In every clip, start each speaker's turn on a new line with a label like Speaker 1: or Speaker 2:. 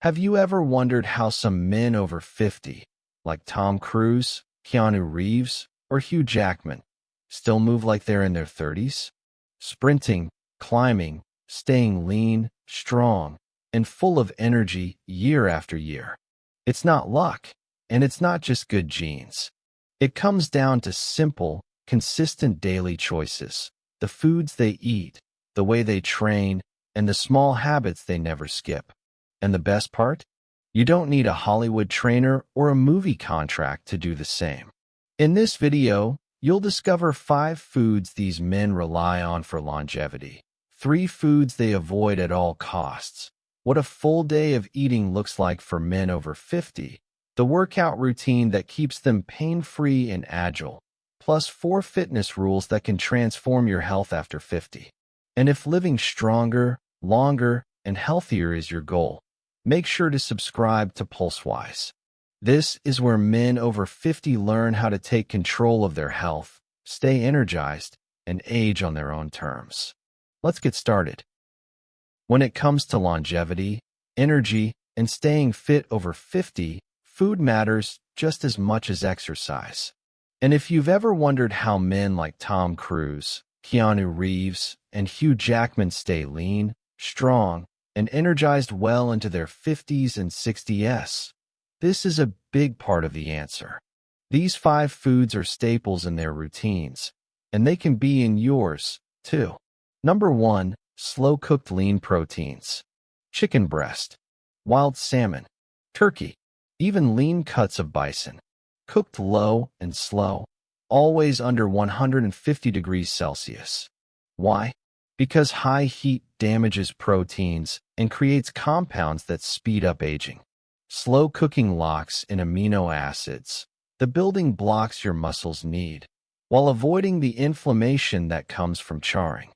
Speaker 1: Have you ever wondered how some men over 50, like Tom Cruise, Keanu Reeves, or Hugh Jackman, still move like they're in their 30s? Sprinting, climbing, staying lean, strong, and full of energy year after year. It's not luck, and it's not just good genes. It comes down to simple, consistent daily choices, the foods they eat, the way they train, and the small habits they never skip. And the best part? You don't need a Hollywood trainer or a movie contract to do the same. In this video, you'll discover 5 foods these men rely on for longevity, 3 foods they avoid at all costs, what a full day of eating looks like for men over 50, the workout routine that keeps them pain-free and agile, plus 4 fitness rules that can transform your health after 50. And if living stronger, longer, and healthier is your goal, make sure to subscribe to PulseWise. This is where men over 50 learn how to take control of their health, stay energized, and age on their own terms. Let's get started. When it comes to longevity, energy, and staying fit over 50, food matters just as much as exercise. And if you've ever wondered how men like Tom Cruise, Keanu Reeves, and Hugh Jackman stay lean, strong, and energized well into their 50s and 60s, this is a big part of the answer. These 5 foods are staples in their routines, and they can be in yours, too. Number 1, slow-cooked lean proteins. Chicken breast, wild salmon, turkey, even lean cuts of bison. Cooked low and slow, always under 150 degrees Celsius. Why? Because high heat damages proteins and creates compounds that speed up aging. Slow cooking locks in amino acids, the building blocks your muscles need, while avoiding the inflammation that comes from charring.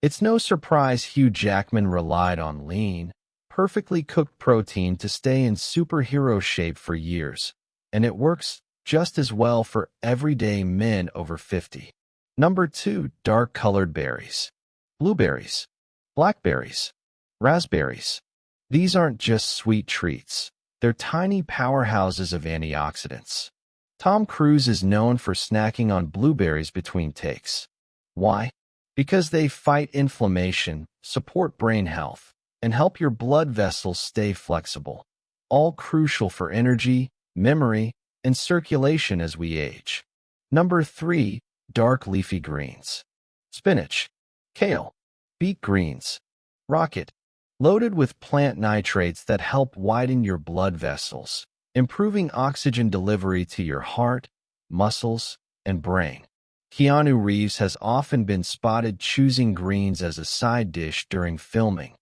Speaker 1: It's no surprise Hugh Jackman relied on lean, perfectly cooked protein to stay in superhero shape for years, and it works just as well for everyday men over 50. Number 2, dark-colored berries. Blueberries, blackberries, raspberries. These aren't just sweet treats. They're tiny powerhouses of antioxidants. Tom Cruise is known for snacking on blueberries between takes. Why? Because they fight inflammation, support brain health, and help your blood vessels stay flexible, all crucial for energy, memory, and circulation as we age. Number 3, dark leafy greens. Spinach, kale, beet greens, rocket, loaded with plant nitrates that help widen your blood vessels, improving oxygen delivery to your heart, muscles, and brain. Keanu Reeves has often been spotted choosing greens as a side dish during filming,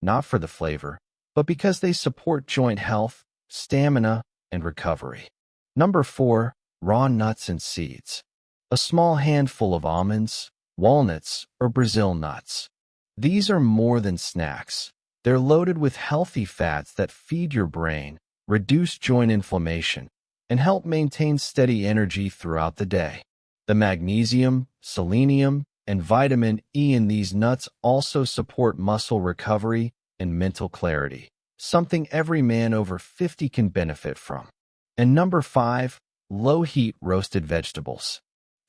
Speaker 1: not for the flavor, but because they support joint health, stamina, and recovery. Number 4, raw nuts and seeds. A small handful of almonds, walnuts, or Brazil nuts. These are more than snacks. They're loaded with healthy fats that feed your brain, reduce joint inflammation, and help maintain steady energy throughout the day. The magnesium, selenium, and vitamin E in these nuts also support muscle recovery and mental clarity, something every man over 50 can benefit from. And number 5, low-heat roasted vegetables.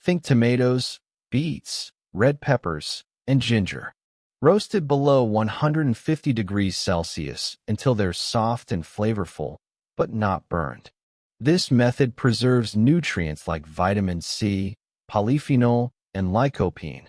Speaker 1: Think tomatoes, beets, red peppers, and ginger. Roasted below 150 degrees Celsius until they're soft and flavorful, but not burned. This method preserves nutrients like vitamin C, polyphenol, and lycopene,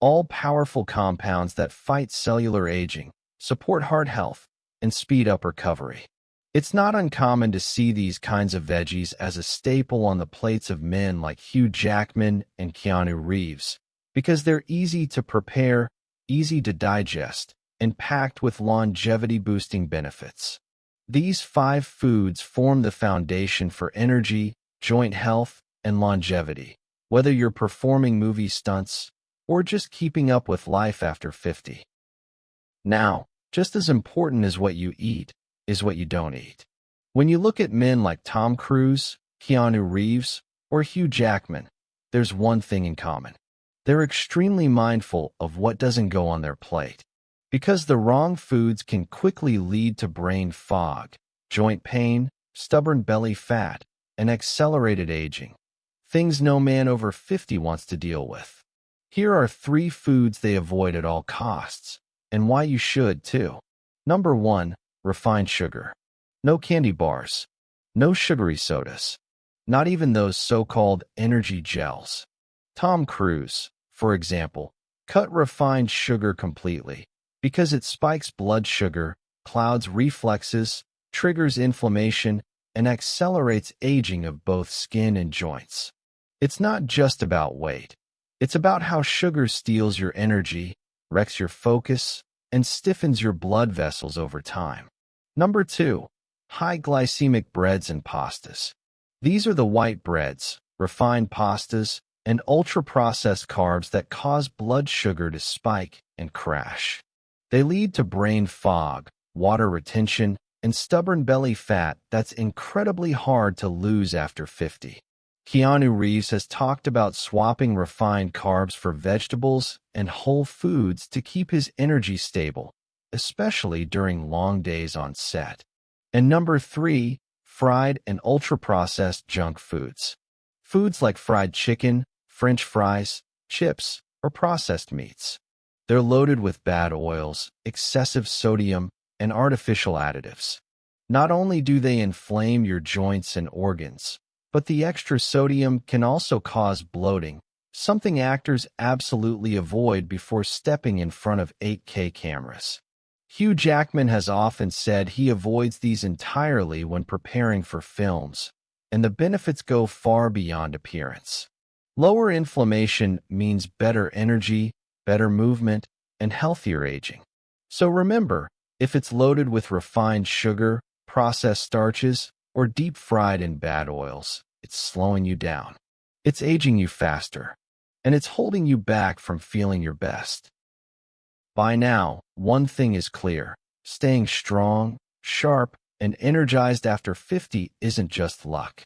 Speaker 1: all powerful compounds that fight cellular aging, support heart health, and speed up recovery. It's not uncommon to see these kinds of veggies as a staple on the plates of men like Hugh Jackman and Keanu Reeves, because they're easy to prepare, easy to digest, and packed with longevity-boosting benefits. These 5 foods form the foundation for energy, joint health, and longevity, whether you're performing movie stunts or just keeping up with life after 50. Now, just as important as what you eat is what you don't eat. When you look at men like Tom Cruise, Keanu Reeves, or Hugh Jackman, there's one thing in common. They're extremely mindful of what doesn't go on their plate, because the wrong foods can quickly lead to brain fog, joint pain, stubborn belly fat, and accelerated aging. Things no man over 50 wants to deal with. Here are 3 foods they avoid at all costs, and why you should too. Number 1. Refined sugar. No candy bars. No sugary sodas. Not even those so-called energy gels. Tom Cruise, for example, cut refined sugar completely because it spikes blood sugar, clouds reflexes, triggers inflammation, and accelerates aging of both skin and joints. It's not just about weight. It's about how sugar steals your energy, wrecks your focus, and stiffens your blood vessels over time. Number 2. High glycemic breads and pastas. These are the white breads, refined pastas, and ultra-processed carbs that cause blood sugar to spike and crash. They lead to brain fog, water retention, and stubborn belly fat that's incredibly hard to lose after 50. Keanu Reeves has talked about swapping refined carbs for vegetables and whole foods to keep his energy stable, especially during long days on set. And number 3, fried and ultra-processed junk foods. Foods like fried chicken, French fries, chips, or processed meats. They're loaded with bad oils, excessive sodium, and artificial additives. Not only do they inflame your joints and organs, but the extra sodium can also cause bloating, something actors absolutely avoid before stepping in front of 8K cameras. Hugh Jackman has often said he avoids these entirely when preparing for films, and the benefits go far beyond appearance. Lower inflammation means better energy, better movement, and healthier aging. So remember, if it's loaded with refined sugar, processed starches, or deep-fried in bad oils, it's slowing you down. It's aging you faster, and it's holding you back from feeling your best. By now, one thing is clear. Staying strong, sharp, and energized after 50 isn't just luck.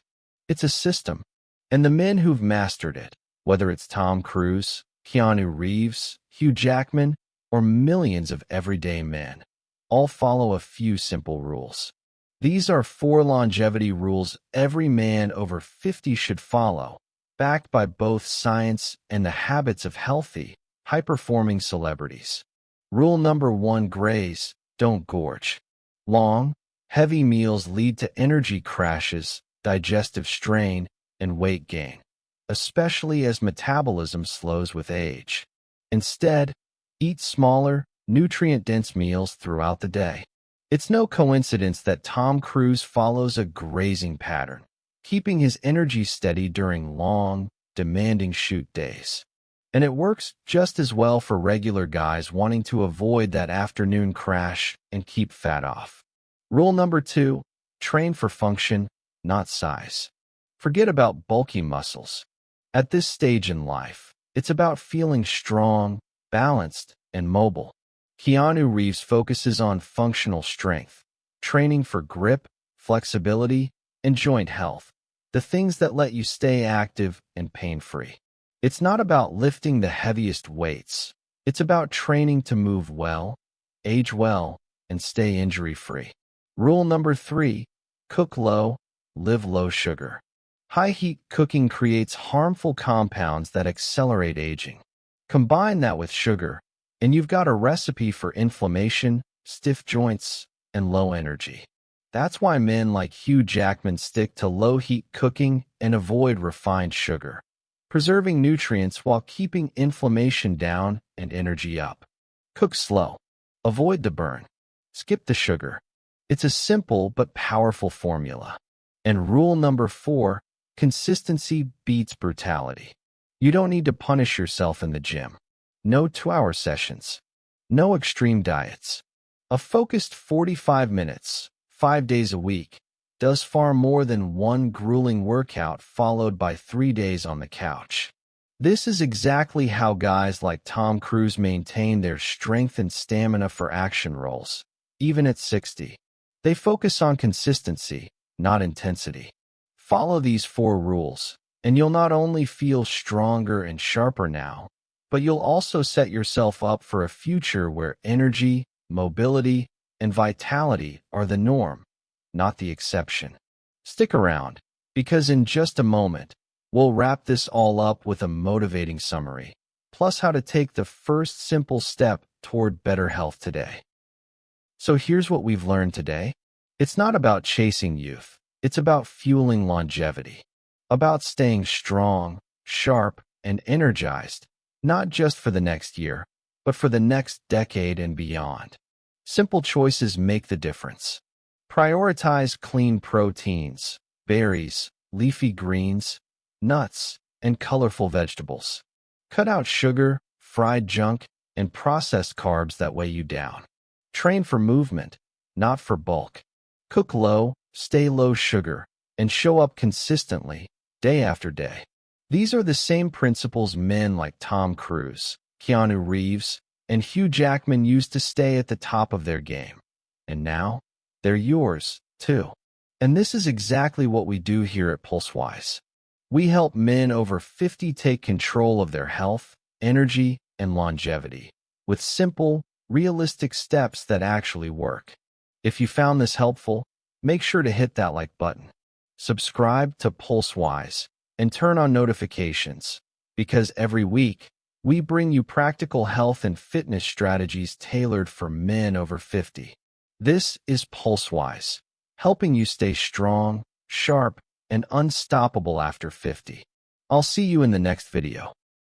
Speaker 1: It's a system. And the men who've mastered it, whether it's Tom Cruise, Keanu Reeves, Hugh Jackman, or millions of everyday men, all follow a few simple rules. These are 4 longevity rules every man over 50 should follow, backed by both science and the habits of healthy, high-performing celebrities. Rule number 1: graze, don't gorge. Long, heavy meals lead to energy crashes, digestive strain, and weight gain, especially as metabolism slows with age. Instead, eat smaller, nutrient-dense meals throughout the day. It's no coincidence that Tom Cruise follows a grazing pattern, keeping his energy steady during long, demanding shoot days. And it works just as well for regular guys wanting to avoid that afternoon crash and keep fat off. Rule number 2: train for function, not size. Forget about bulky muscles. At this stage in life, it's about feeling strong, balanced, and mobile. Keanu Reeves focuses on functional strength, training for grip, flexibility, and joint health, the things that let you stay active and pain-free. It's not about lifting the heaviest weights. It's about training to move well, age well, and stay injury-free. Rule number 3: cook low, live low sugar. High-heat cooking creates harmful compounds that accelerate aging. Combine that with sugar, and you've got a recipe for inflammation, stiff joints, and low energy. That's why men like Hugh Jackman stick to low-heat cooking and avoid refined sugar, preserving nutrients while keeping inflammation down and energy up. Cook slow. Avoid the burn. Skip the sugar. It's a simple but powerful formula. And rule number 4: consistency beats brutality. You don't need to punish yourself in the gym. No 2-hour sessions. No extreme diets. A focused 45 minutes, 5 days a week, does far more than one grueling workout followed by 3 days on the couch. This is exactly how guys like Tom Cruise maintain their strength and stamina for action roles, even at 60. They focus on consistency, not intensity. Follow these 4 rules, and you'll not only feel stronger and sharper now, but you'll also set yourself up for a future where energy, mobility, and vitality are the norm. not the exception. Stick around, because in just a moment, we'll wrap this all up with a motivating summary, plus how to take the first simple step toward better health today. So here's what we've learned today. It's not about chasing youth. It's about fueling longevity, about staying strong, sharp, and energized, not just for the next year, but for the next decade and beyond. Simple choices make the difference. Prioritize clean proteins, berries, leafy greens, nuts, and colorful vegetables. Cut out sugar, fried junk, and processed carbs that weigh you down. Train for movement, not for bulk. Cook low, stay low sugar, and show up consistently, day after day. These are the same principles men like Tom Cruise, Keanu Reeves, and Hugh Jackman used to stay at the top of their game. And now, they're yours, too. And this is exactly what we do here at PulseWise. We help men over 50 take control of their health, energy, and longevity with simple, realistic steps that actually work. If you found this helpful, make sure to hit that like button. Subscribe to PulseWise and turn on notifications, because every week, we bring you practical health and fitness strategies tailored for men over 50. This is PulseWise, helping you stay strong, sharp, and unstoppable after 50. I'll see you in the next video.